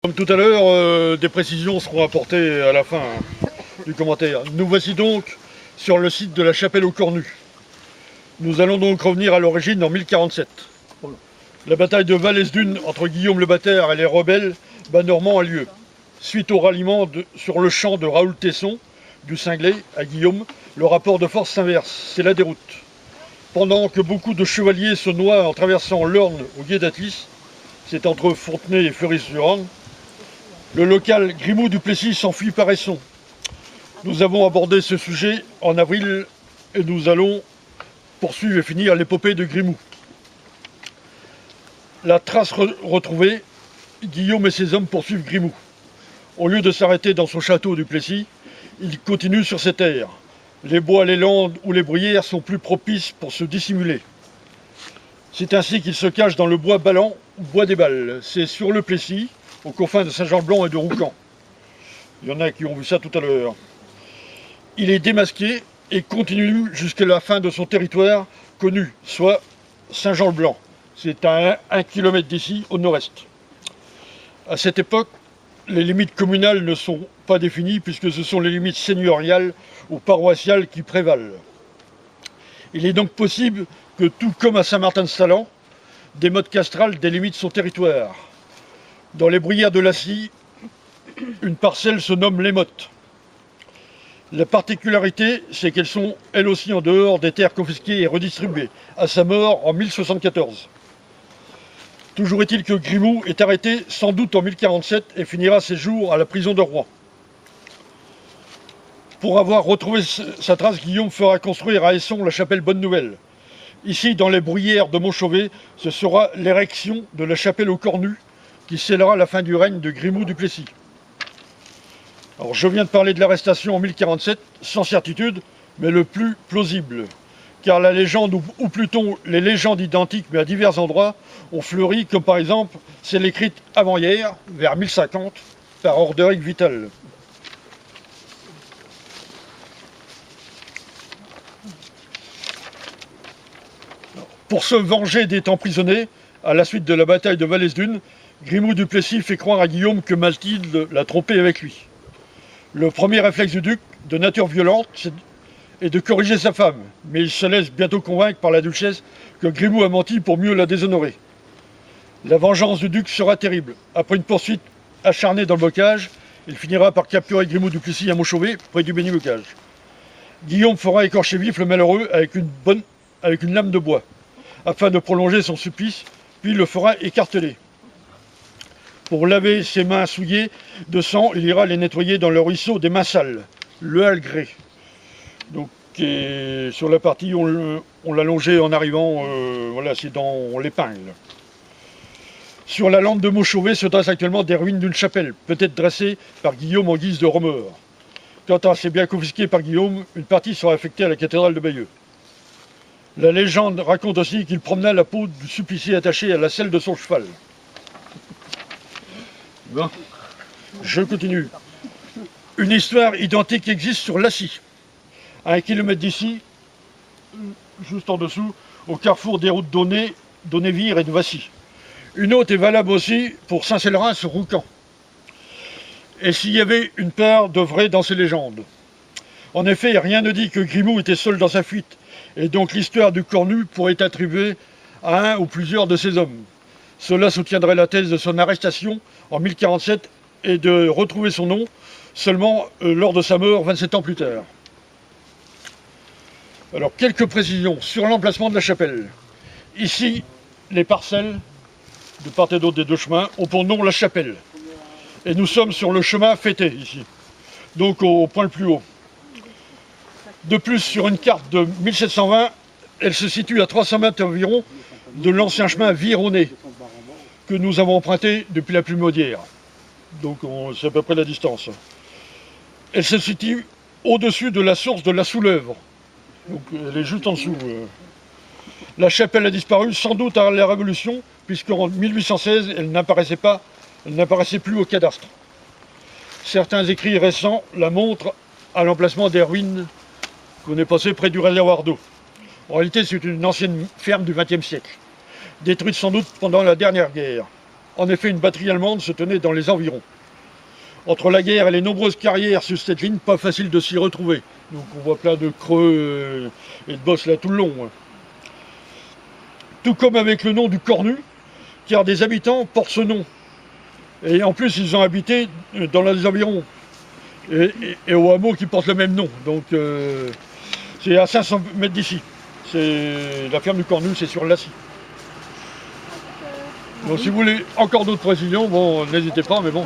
Comme tout à l'heure, des précisions seront apportées à la fin du commentaire. Nous voici donc sur le site de la chapelle aux Cornues. Nous allons donc revenir à l'origine en 1047. La bataille de Valesdune entre Guillaume le Bataire et les rebelles bas-normands a lieu. Suite au ralliement sur le champ de Raoul Tesson, du Cinglé à Guillaume, le rapport de force s'inverse, c'est la déroute. Pendant que beaucoup de chevaliers se noient en traversant l'Orne au Gué d'Atlis, c'est entre Fontenay et Fleury-sur-Orne, le local Grimou du Plessis s'enfuit par Esson. Nous avons abordé ce sujet en avril et nous allons poursuivre et finir l'épopée de Grimou. La trace retrouvée, Guillaume et ses hommes poursuivent Grimou. Au lieu de s'arrêter dans son château du Plessis, ils continuent sur ses terres. Les bois, les landes ou les bruyères sont plus propices pour se dissimuler. C'est ainsi qu'ils se cachent dans le bois Ballan ou bois des Balles. C'est sur le Plessis, aux confins de Saint-Jean-le-Blanc et de Roucan. Il y en a qui ont vu ça tout à l'heure. Il est démasqué et continue jusqu'à la fin de son territoire connu, soit Saint-Jean-le-Blanc. C'est à 1 km d'ici, au nord-est. À cette époque, les limites communales ne sont pas définies puisque ce sont les limites seigneuriales ou paroissiales qui prévalent. Il est donc possible que, tout comme à Saint-Martin-de-Salan, des mottes castrales délimitent son territoire. Dans les bruyères de Lacy, une parcelle se nomme les mottes. La particularité, c'est qu'elles sont elles aussi en dehors des terres confisquées et redistribuées, à sa mort en 1074. Toujours est-il que Grimou est arrêté sans doute en 1047 et finira ses jours à la prison de Rouen. Pour avoir retrouvé sa trace, Guillaume fera construire à Esson la chapelle Bonne-Nouvelle. Ici, dans les bruyères de Montchauvet, ce sera l'érection de la chapelle aux Cornues qui scellera la fin du règne de Grimou du Plessis. Alors, je viens de parler de l'arrestation en 1047, sans certitude, mais le plus plausible. Car la légende, ou plutôt les légendes identiques, mais à divers endroits, ont fleuri, comme par exemple celle écrite avant-hier, vers 1050, par Orderic Vital. Pour se venger d'être emprisonné, à la suite de la bataille de Valesdune, Grimou du Plessis fait croire à Guillaume que Mathilde l'a trompé avec lui. Le premier réflexe du duc, de nature violente, est de corriger sa femme, mais il se laisse bientôt convaincre par la duchesse que Grimou a menti pour mieux la déshonorer. La vengeance du duc sera terrible. Après une poursuite acharnée dans le bocage, il finira par capturer Grimou du Plessis à Montchauvet, près du Béni-Bocage. Guillaume fera écorcher vif le malheureux avec une lame de bois, afin de prolonger son supplice, puis le fera écarteler. Pour laver ses mains souillées de sang, il ira les nettoyer dans le ruisseau des mains sales, le Halgré. Donc, sur la partie, on l'a longé en arrivant, voilà, c'est dans l'épingle. Sur la lande de Montchauvet se dressent actuellement des ruines d'une chapelle, peut-être dressée par Guillaume en guise de remords. Quant à ses biens confisqués par Guillaume, une partie sera affectée à la cathédrale de Bayeux. La légende raconte aussi qu'il promena la peau du supplicié attaché à la selle de son cheval. Bon, je continue. Une histoire identique existe sur Lacy, à 1 km d'ici, juste en dessous, au carrefour des routes d'Onnévire et de Vassy. Une autre est valable aussi pour Saint-Célerin sur Roucan. Et s'il y avait une part de vrai dans ces légendes. En effet, rien ne dit que Grimou était seul dans sa fuite, et donc l'histoire du Cornu pourrait être attribuée à un ou plusieurs de ses hommes. Cela soutiendrait la thèse de son arrestation en 1047 et de retrouver son nom seulement lors de sa mort 27 ans plus tard. Alors, quelques précisions sur l'emplacement de la chapelle. Ici, les parcelles, de part et d'autre des deux chemins, ont pour nom la chapelle. Et nous sommes sur le chemin fêté, ici, donc au point le plus haut. De plus, sur une carte de 1720, elle se situe à 300 mètres environ de l'ancien chemin Vironnet, que nous avons emprunté depuis la Plumaudière. Donc c'est à peu près la distance. Elle se situe au-dessus de la source de la Soulèvre. Donc elle est juste en dessous. La chapelle a disparu sans doute à la Révolution, puisqu'en 1816, elle n'apparaissait plus au cadastre. Certains écrits récents la montrent à l'emplacement des ruines qu'on est passé près du réservoir d'eau. En réalité, c'est une ancienne ferme du XXe siècle, détruite sans doute pendant la dernière guerre. En effet, une batterie allemande se tenait dans les environs. Entre la guerre et les nombreuses carrières sur cette ligne, pas facile de s'y retrouver. Donc on voit plein de creux et de bosses là tout le long. Tout comme avec le nom du Cornu, car des habitants portent ce nom. Et en plus, ils ont habité dans les environs. Et au hameau qui porte le même nom. Donc c'est à 500 mètres d'ici. La ferme du Cornu, c'est sur Lacy. Donc si vous voulez encore d'autres précisions, bon, n'hésitez pas, mais bon.